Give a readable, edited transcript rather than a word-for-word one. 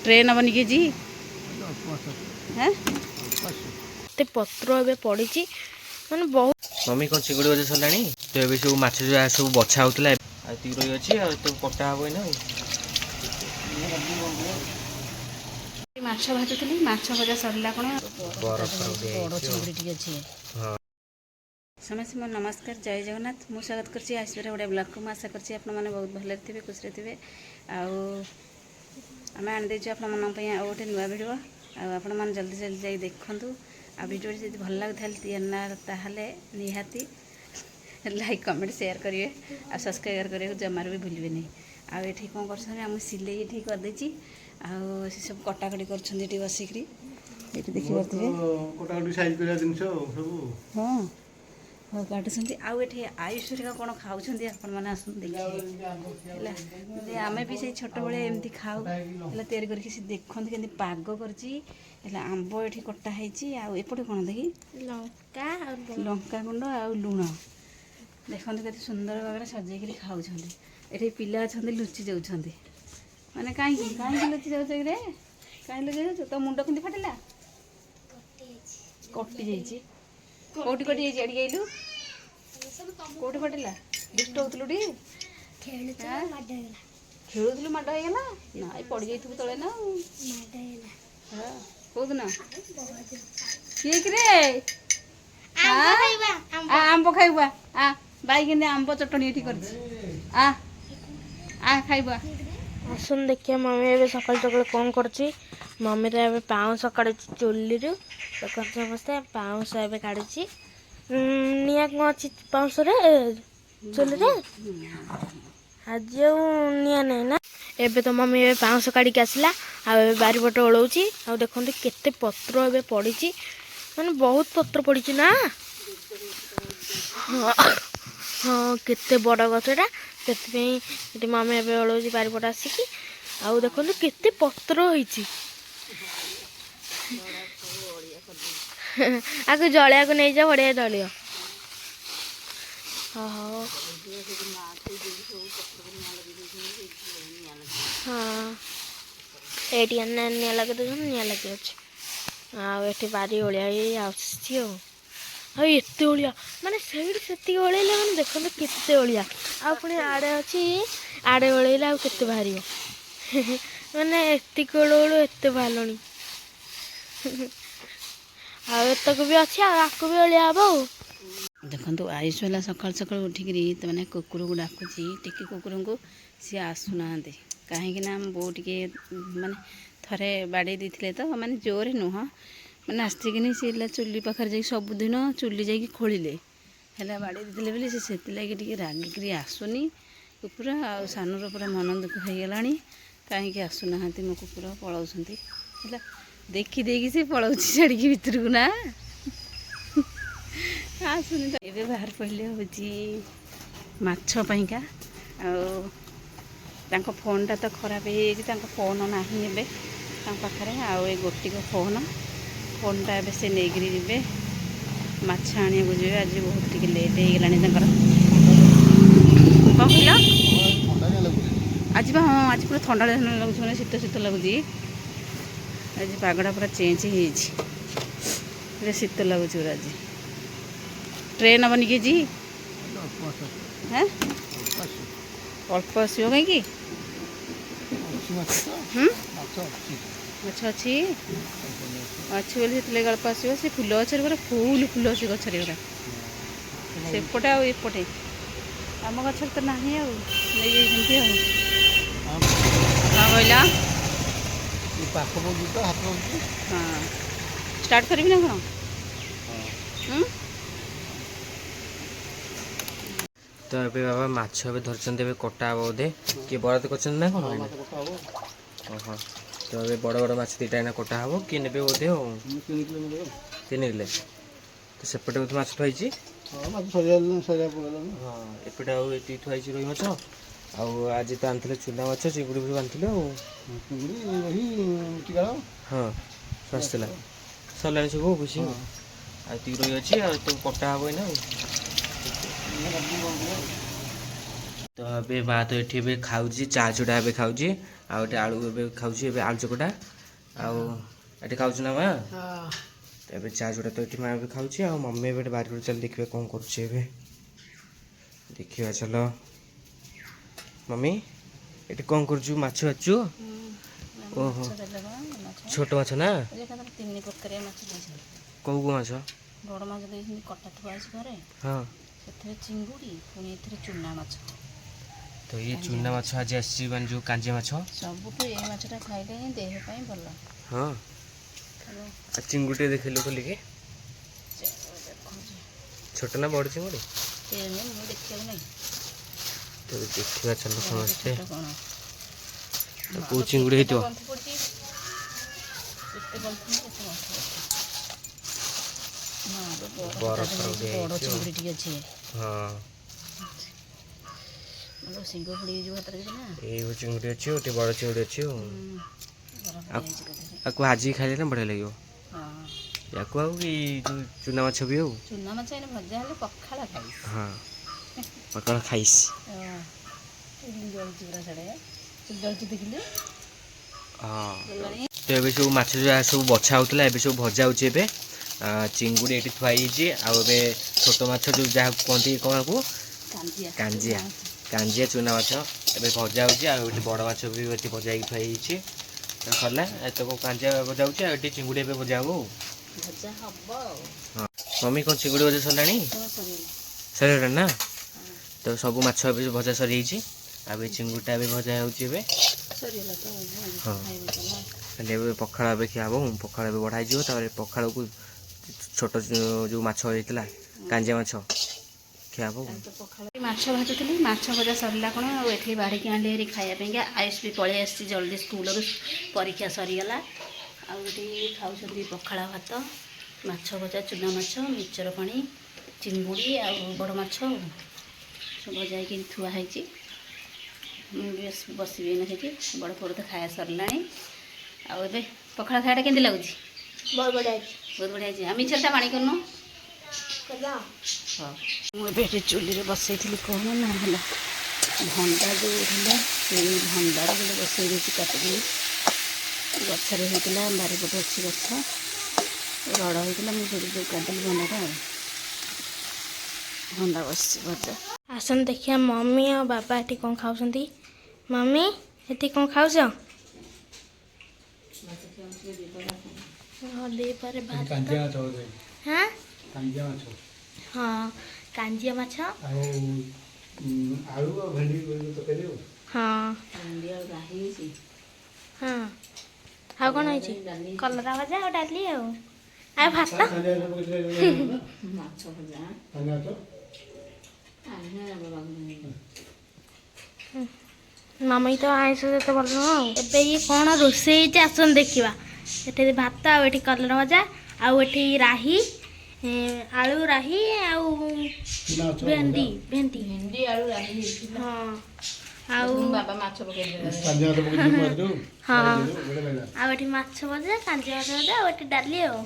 Train हेनी के जी हैं पत्र पड़ी माने बहुत मम्मी कौन चिंगुड़ी बजे सरलानी तो ये सब माछ जो सब बछा होता है रही अच्छी तो कटा हम ना माछ भाजुली माछ भजा सरला कौन बड़ चिंगुड़ी समस्त मोर नमस्कार जय जगन्नाथ मु स्वागत करछि आश्वर्य गोटे ब्लॉग को आशा करछि आपण माने बहुत भले थे खुशी थे आम आनी देछु आपण मन गोटे नुआ भिडियो आपण मैंने जल्दी जल्दी जाई देखंतु आ भिडियो जब भल लगुना ताहले निहाती लाइक कमेंट शेयर करेंगे आ सब्सक्राइब करेंगे जमार भी भूलिए नहीं आठी कौन कर सिले ये करदे आउ सब कटाकटी कर बसिक देखिए हाँ हाँ काटुंट आउे आयुष्य कौन खाऊँ आपण मैंने आस देखिए आम भी से छोट बड़े एमती खाऊ तैयारी करके देखते के पाग कर आंब ये कटाई आउटे कौन देखी लंका गुंड आ लुण देखते के सुंदर भाव सजेक खाऊँ ये पिला अच्छा लुचि जाऊँच मैंने कहीं कहीं लुचि जाऊँ रे कहीं लुचि जाऊँ तो मुंड के फाटिला कटि जाइए कौटी कटि जाइए अड़ी आइलु कौटी फाटिला दुष्ट होतलु टी खेलुलु माड होगला ना पड़ जाइबु तले ना कौदिन ठीक रे आंब खाइबा आ बैगन आंब चटनी ये कर आ खाइबा आसन देखिए मम्मी ए सकाल सकाल कौन कर मम्मी तो ए पाउस काढ़ी चुली देखते समस्ते पाउस ए काढ़ी निआ कौन अच्छी पाउस चुली आज निआ नहीं ना एबे तो मम्मी ए पाउस काढ़ी आसला बारीपट ओलौची आ देखते केते पत्र ए पड़ी माने बहुत पत्र पड़ी ना हाँ केते बड़ गछटा से मम्मी ए ओलौची बारीपट आसिकी आउ देखते केते पत्र होइची आगे जलिया को नहीं जा बढ़िया जलियो हाँ ये निया लगे तो निया लगे अच्छे बारी ओलिया आते ओलिया माने से ओलैले मैंने देखते केते ओलिया आ पुणी आड़े अच्छी आड़े ओलैले आ केते बाहर माने एतिक ओलू एते बाहरणी आतक भी अच्छे आपको भी ओलिया हम देखो आयुष वाला सकाल सकाल उठिक मैंने कुकुर को डाकुची टिकी कुकुर को सी आसुना कहीं बो टे माने थरे बाड़े देते तो माने जोरे नुह मैंने आसिक सी चुली पाखे जा सबुदिन चुली जा खोलिले है बाड़े देते बोले से लगे रागिक आसुनी कुकुर आ सानूर पूरा मन दुख हो गला कहीं आसुना मो कुकुर पलाउंट है देखी देखी से पलाऊ छाड़ी भितर को ना आसुनी तो ये बाहर पड़े हूँ माछपाइका आ फोनटा तो खराब हो फोन ना ए पाखे आउ गोटिक फोनटा ए से नहीं जी माछ आने को जी आज बहुत टी लेट हो गला कौन आज हाँ आज पूरा ठंडा लगुच मैंने शीत शीत लगुच आज पागड़ा पूरा चेंज हो शीत लगुच पूरा आज ट्रेन हेनी के जी हैं अल्प आसो कहीं माछ अच्छी अच्छी बोली से अल्प आसो से फुल गचर पूरा फुल फुल अच्छे गचर पूरा सेपटे आएपटे आम गचर तो ना नहीं कहला हाँ स्टार्ट करी ना कौन तो ये बाबा माछ धरते कटा हम बोधे किए बराद कर ना कौन हाँ तो ये बड़ बड़ माछ दीटा कटा हम किए ने बोधे किए निकले तो सेपटे बोधे माछ थी हाँ एपटे आईटी थी रोही माछ आज तो आनी चूना माछ चिंगुड़ी भी आनी हाँ सस्ला सरला सब खुशी आती रोही अच्छी तो कटा हम ना ତ ଏବେ ମା ତ ଏଠି ଏବେ ଖାଉଛି ଚା ଚୁଡ଼ା ଏବେ ଖାଉଛି ଆଉ ଏଠି ଆଳୁ ଏବେ ଖାଉଛି ଏବେ ଆଳୁ ଚକଟା ଆଉ ଏଠି ଖାଉଛି ନା ମା ତ ଏବେ ଚା ଚୁଡ଼ା ତ ଏଠି ମା ଏବେ ଖାଉଛି ଆଉ ମମ୍ମୀ ଏବେ ବାହାରକୁ ଚାଲି ଦେଖିବା କ'ଣ କରୁଛି ଏବେ ଦେଖିବା ଚାଲ ମମ୍ମୀ ଏଠି କ'ଣ କରୁଛୁ ମାଛ ବାଛୁ ଓହୋ ଛୋଟ ମାଛ ନା 3 ପ୍ରକାରିଆ ମାଛ ଦେଇଛନ୍ତି। କେଉଁ କେଉଁ ମାଛ ବଡ଼ ମାଛ ଦେଇଛନ୍ତି କଟା ଥୁଆ ଅଛି ଘରେ, ହଁ ସେଥିରେ ଚିଙ୍ଗୁଡ଼ି, ପୁଣି ଏଥିରେ ଚୁନା ମାଛ। ତ ଇଏ ଚୁନା ମାଛ ଆଜି ଆସିଛି ମାନେ ଯେଉଁ କାଞ୍ଜିଆ ମାଛ ସବୁଠୁ ଏଇ ମାଛଟା ଖାଇଲେ ହିଁ ଦେହ ପାଇଁ ଭଲ। ହଁ ଆଉ ଚିଙ୍ଗୁଡ଼ି ଟିକେ ଦେଖିଲୁ ଖୋଲିକି ଛୋଟ ନା ବଡ଼ ଚିଙ୍ଗୁଡ଼ି ମୁଁ ଦେଖିବାକୁ ନାହିଁ ତ ଦେଖିବା ଚାଲ ସମସ୍ତେ କ'ଣ ତ କେଉଁ ଚିଙ୍ଗୁଡ଼ି ହେଇଥିବ ଗନ୍ଥ ପଡ଼ିଛି, କେତେ ଗନ୍ଥ କେତେ ଗନ୍ଥ ବରଫ ବଡ଼ ଚିଙ୍ଗୁଡ଼ି ଟିକେ ଅଛି। ହଁ ସିଙ୍ଗ ଫୁଡ଼ିଯିବ ହାତରେ ନା ଏଇ ଚିଙ୍ଗୁଡ଼ି ଅଛି ଗୋଟେ ବଡ଼ ଚିଙ୍ଗୁଡ଼ି ଅଛି ଆକୁ ଆଜି ଖାଇଲେ ନା ବଢ଼ିଆ ଲାଗିବ। ୟାକୁ ଆଉ କି ଯେଉଁ ଚୁନା ମାଛ ବି ଆଉ ଚୁନା ମାଛ ଏଇନେ ଭଜା ହେଲେ ପଖାଳ ଖାଇସ୍। ହଁ ପଖାଳ ଖାଇସ୍ ଜଳୁଛି ପୁରା ସାଡ଼େ ଜଳୁଛି ଦେଖିଲେ। ହଁ ତ ଏବେ ସବୁ ମାଛ ଯାହା ସବୁ ବଛା ହେଉଥିଲା ଏବେ ସବୁ ଭଜା ହେଉଛି ଏବେ ଚିଙ୍ଗୁଡ଼ି ଏଠି ଥୁଆ ହେଇଛି ଆଉ ଏବେ ଛୋଟ ମାଛ ଯେଉଁ ଯାହା କୁହନ୍ତି କ'ଣକୁ କାଞ୍ଜିଆ କାଞ୍ଜିଆ ଚୁନା ମାଛ ଏବେ ଭଜା ହେଉଛି ଆଉ ଏଠି ବଡ଼ ମାଛ ବି ଏଠି ଭଜା ହେଇକି ଥୁଆ ହେଇଛି ସରିଲା ଏତକ କାଞ୍ଜିଆ ଭଜା ହେଉଛି ଆଉ ଏଠି ଚିଙ୍ଗୁଡ଼ି ଏବେ ଭଜା ହେବ ଭଜା ହବ ଆଉ। ହଁ ମମ୍ମୀ କ'ଣ ଚିଙ୍ଗୁଡ଼ି ଭଜା ସରିଲାଣି ସରିଗଲାଣି ନା ତ ସବୁ ମାଛ ଏବେ ଭଜା ସରିଯାଇଛି ଆଉ ଏ ଚିଙ୍ଗୁଡ଼ିଟା ଏବେ ଭଜା ହେଉଛି ଏବେ ହଁ ହେଲେ ଏବେ ପଖାଳ ଏବେ ଖିଆ ହେବ ପଖାଳ ଏବେ ବଢ଼ା ହେଇଯିବ ତାପରେ ପଖାଳକୁ ଛୋଟ ଯେଉଁ ମାଛ ହେଇଥିଲା କାଞ୍ଜିଆ ମାଛ ଖିଆ ହେବ ମାଛ ଭାଜୁଥିଲି ମାଛ ଭଜା ସରିଲା କ'ଣ ଆଉ ଏଠି ବାଢ଼ିକି ଆଣିଲି ହେରି ଖାଇବା ପାଇଁକା ଆୟୁଷ ବି ପଳେଇ ଆସିଛି ଜଲ୍ଦି ସ୍କୁଲରୁ ପରୀକ୍ଷା ସରିଗଲା ଆଉ ଏଠି ଖାଉଛନ୍ତି ପଖାଳ ଭାତ ମାଛ ଭଜା ଚୁନା ମାଛ ମିକ୍ସଚର ପାଣି ଚିଙ୍ଗୁଡ଼ି ଆଉ ବଡ଼ ମାଛ ସବୁ ଭଜା ହେଇକି ଥୁଆ ହେଇଛି। ମୁଁ ବି ବସିବି ଏଇନା ସେଠି ବଡ଼ ପୁଅ ତ ଖାଇବା ସରିଲାଣି ଆଉ ଏବେ ପଖାଳ ଖାଇବାଟା କେମିତି ଲାଗୁଛି? ବହୁତ ବଢ଼ିଆ ହେଇଛି ବହୁତ ବଢ଼ିଆ ହେଇଛି ଆଉ ମିକ୍ସଚରଟା ପାଣି କରୁନୁ। ହଁ ମୁଁ ଏବେ ଏଠି ଚୁଲିରେ ବସେଇଥିଲି କ'ଣ ନା ହେଲା ଭଣ୍ଡା ଯେଉଁ ଥିଲା ସେଇ ଭଣ୍ଡାରେ ଗୋଟେ ବସେଇ ଦେଇଛି କାଟିକି ଗଛରେ ହେଇଥିଲା ବାରିପଟେ ଅଛି ଗଛ ରଡ଼ ହେଇଥିଲା ମୁଁ ସେଠି ଯେଉଁ କାଟିଲି ଭଣ୍ଡାଟା ଆଉ ଭଣ୍ଡା ବସିଛି ଭଜା। ଆସନ୍ତୁ ଦେଖିବା ମମ୍ମୀ ଆଉ ବାବା ଏଠି କ'ଣ ଖାଉଛନ୍ତି। ମମ୍ମୀ ଏଠି କ'ଣ ଖାଉଛ? ଦେଇପାରେ ହଁ ହଁ କାଞ୍ଜିଆ ମାଛ ଆଳୁ ଆଉ ଭେଣ୍ଡି ତରକାରୀ ଆଉ ହଁ ହଁ ଆଉ କ'ଣ ହେଇଛି କଲରା ଭଜା ଆଉ ଡାଲି ଆଉ ଭାତ ମାଛ ଭଜା ମମ୍ମୀ ତ ଆଇଁଷ ଯେତେ ଭଲ ନୁହଁ ଆଉ ଏବେ ଇଏ କ'ଣ ରୋଷେଇ ହେଇଛି ଆସନ୍ତୁ ଦେଖିବା। ଏଠି ଭାତ ଆଉ ଏଠି କଲରା ଭଜା ଆଉ ଏଠି ରାହି ଆଳୁ ରାହି ଆଉ ଭେଣ୍ଡି ଭେଣ୍ଡି ଆଳୁ ରାହି ହଁ ଆଉ ବାବା ମାଛ ପକେଇଦେବେ ହଁ ଆଉ ଏଠି ମାଛ ଭଜା କାଞ୍ଜିଆ ମାଛ ଭଜା ଆଉ ଏଠି ଡାଲି ଆଉ